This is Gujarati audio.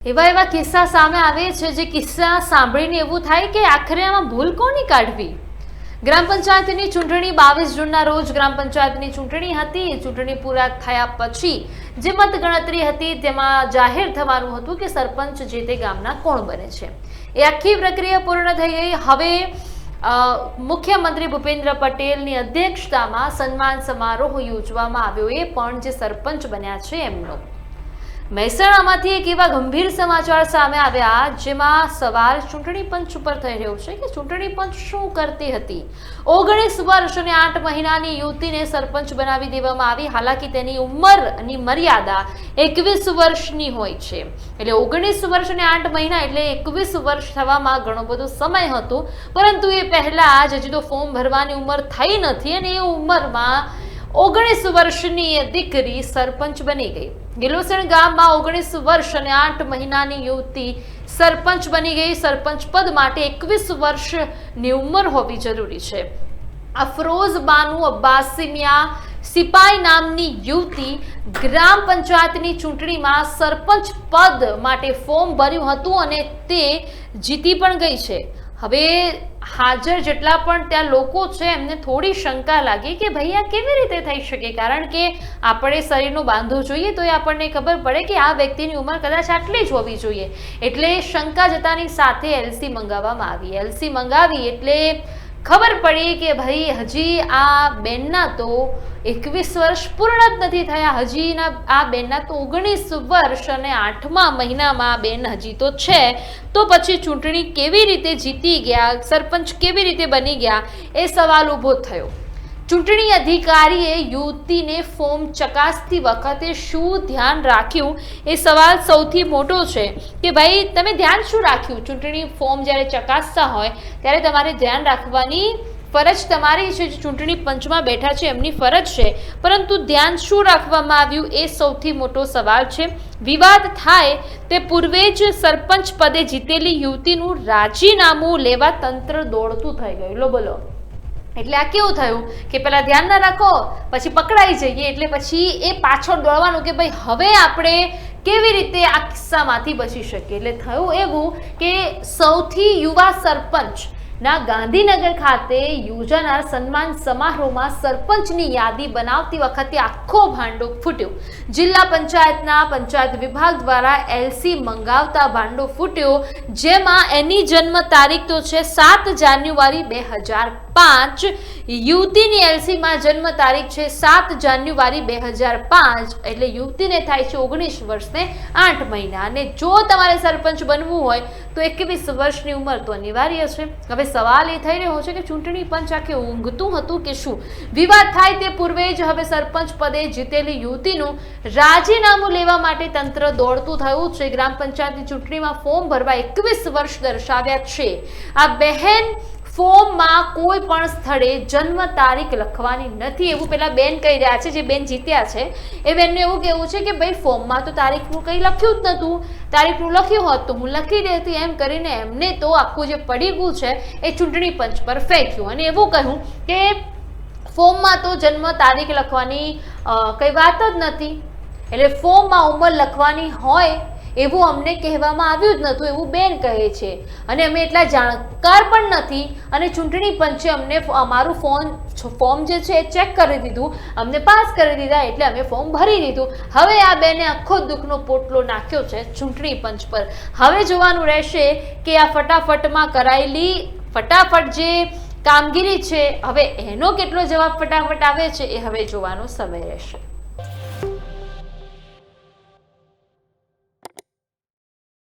એવા કિસ્સા સામે આવે છે જે કિસ્સા સાંભળીને એવું થાય કે આખરે આમાં ભૂલ કોની કાઢવી। ગ્રામ પંચાયતની ચૂંટણી 22 જૂનના રોજ ગ્રામ પંચાયતની ચૂંટણી હતી। ચૂંટણી પૂરા થયા પછી જે મતગણતરી હતી તેમાં જાહેર થવાનું હતું કે સરપંચ જે તે ગામના કોણ બને છે। એ આખી પ્રક્રિયા પૂર્ણ થઈ ગઈ। હવે મુખ્યમંત્રી ભૂપેન્દ્ર પટેલની અધ્યક્ષતામાં સન્માન સમારોહ યોજવામાં આવ્યો। એ પણ જે સરપંચ બન્યા છે એમનો। મહેસાણામાંથી એક એવા ગંભીર સમાચાર સામે આવ્યા જેમાં સવાલ ચૂંટણી પંચ ઉપર થઈ રહ્યો છે કે ચૂંટણી પંચ શું કરતી હતી। 19 વર્ષ અને 8 મહિનાની યુવતીને સરપંચ બનાવી દેવામાં આવી। હાલાકી તેની ઉંમરની મર્યાદા 21 વર્ષની હોય છે, એટલે 19 વર્ષ અને 8 મહિના એટલે 21 વર્ષ થવામાં ઘણો બધો સમય હતો, પરંતુ એ પહેલા જ હજી તો ફોર્મ ભરવાની ઉંમર થઈ નથી અને એ ઉંમરમાં 19 વર્ષની દીકરી સરપંચ બની ગઈ। ગિલોસણ ગામમાં 19 વર્ષ અને 8 મહિનાની યુવતી સરપંચ બની ગઈ। સરપંચ પદ માટે 21 વર્ષની ઉંમર હોવી જરૂરી છે। અફરોઝ બાનુ અબ્બાસી મિયા સિપાઈ નામની યુવતી ગ્રામ પંચાયતની ચૂંટણીમાં સરપંચ પદ માટે ફોર્મ ભર્યું હતું અને તે જીતી પણ ગઈ છે। હવે હાજર જેટલા પણ ત્યાં લોકો છે એમને થોડી શંકા લાગી કે ભાઈ આ કેવી રીતે થઈ શકે, કારણ કે આપણે શરીરનો બાંધો જોઈએ તો એ આપણને ખબર પડે કે આ વ્યક્તિની ઉંમર કદાચ આટલી જ હોવી જોઈએ, એટલે શંકા જતાની સાથે એલસી મંગાવવામાં આવી। એલસી મંગાવી એટલે ખબર પડી કે ભાઈ હજી આ બેનના તો 21 વર્ષ પૂર્ણ જ નથી થયા, હજી આ બેનના તો 19 વર્ષ અને 8મા મહિનામાં બેન હજી તો છે, તો પછી ચૂંટણી કેવી રીતે જીતી ગયા, સરપંચ કેવી રીતે બની ગયા, એ સવાલ ઊભો થયો। ચૂંટણી અધિકારીએ યુવતીને ફોર્મ ચકાસતી વખતે શું ધ્યાન રાખ્યું એ સવાલ સૌથી મોટો છે કે ભાઈ તમે ધ્યાન શું રાખ્યું। ચૂંટણી ફોર્મ જ્યારે ચકાસતા હોય ત્યારે તમારે ધ્યાન રાખવાની ફરજ તમારી છે, જે ચૂંટણી પંચમાં બેઠા છે એમની ફરજ છે, પરંતુ ધ્યાન શું રાખવામાં આવ્યું એ સૌથી મોટો સવાલ છે। વિવાદ થાય તે પૂર્વે જ સરપંચ પદે જીતેલી યુવતીનું રાજીનામું લેવા તંત્ર દોડતું થઈ ગયું। લો બોલો, એટલે આ કેવું થયું કે પેલા ધ્યાન ના રાખો પછી પકડાઈ જઈએ, એટલે પછી એ પાછળ દોડવાનું કે ભાઈ હવે આપણે કેવી રીતે આ કિસ્સામાંથી બચી શકીએ। એટલે થયું એવું કે સૌથી યુવા સરપંચ ના ગાંધીનગર ખાતે યોજાનાર સન્માન સમારોહમાં સરપંચની યાદી બનાવતી વખતે આખો ભાંડો ફૂટ્યો। જિલ્લા પંચાયતના પંચાયત વિભાગ દ્વારા એલસી મંગાવતા ભાંડો ફૂટ્યો, જેમાં એની જન્મ તારીખ તો છે 7 જાન્યુઆરી 2005, યુવતીની એલસીમાં જન્મ તારીખ છે 7 જાન્યુઆરી 2005, એટલે યુવતીને થાય છે 19 વર્ષ ને 8 મહિના, અને જો તમારે સરપંચ બનવું હોય તો 21 વર્ષની ઉંમર તો અનિવાર્ય છે। હવે સવાલ એ થઈ રહ્યો છે કે ચૂંટણી પંચ આખે ઊંઘતું હતું કે શું। વિવાદ થાય તે પૂર્વે જ હવે સરપંચ પદે જીતેલી યુવતીનું રાજીનામું લેવા માટે તંત્ર દોડતું થયું છે। ગ્રામ પંચાયતની ચૂંટણીમાં ફોર્મ ભરવા 21 વર્ષ દર્શાવ્યા છે। આ બહેન ફોર્મમાં કોઈ પણ સ્થળે જન્મ તારીખ લખવાની નથી એવું પેલા બેન કહી રહ્યા છે, જે બેન જીત્યા છે એ બેનનું એવું કહેવું છે કે ભાઈ ફોર્મમાં તો તારીખનું કંઈ લખ્યું જ નહોતું, તારીખનું લખ્યું હોત તો હું લખી દેતી, એમ કરીને એમને તો આખું જે પડીગું છે એ ચૂંટણી પંચ પર ફેંક્યું અને એવું કહ્યું કે ફોર્મમાં તો જન્મ તારીખ લખવાની કંઈ વાત જ નથી, એટલે ફોર્મમાં ઉંમર લખવાની હોય એવું અમને કહેવામાં આવ્યું જ નહોતું એવું બેન કહે છે, અને અમે એટલા જાણકાર પણ નથી, અને ચૂંટણી પંચે અમને અમારું ફોર્મ જે છે એ ચેક કરી દીધું, અમને પાસ કરી દીધા, એટલે અમે ફોર્મ ભરી દીધું। હવે આ બેને આખો દુઃખનો પોટલો નાખ્યો છે ચૂંટણી પંચ પર। હવે જોવાનું રહેશે કે આ ફટાફટમાં કરાયેલી ફટાફટ જે કામગીરી છે હવે એનો કેટલો જવાબ ફટાફટ આવે છે એ હવે જોવાનો સમય રહેશે।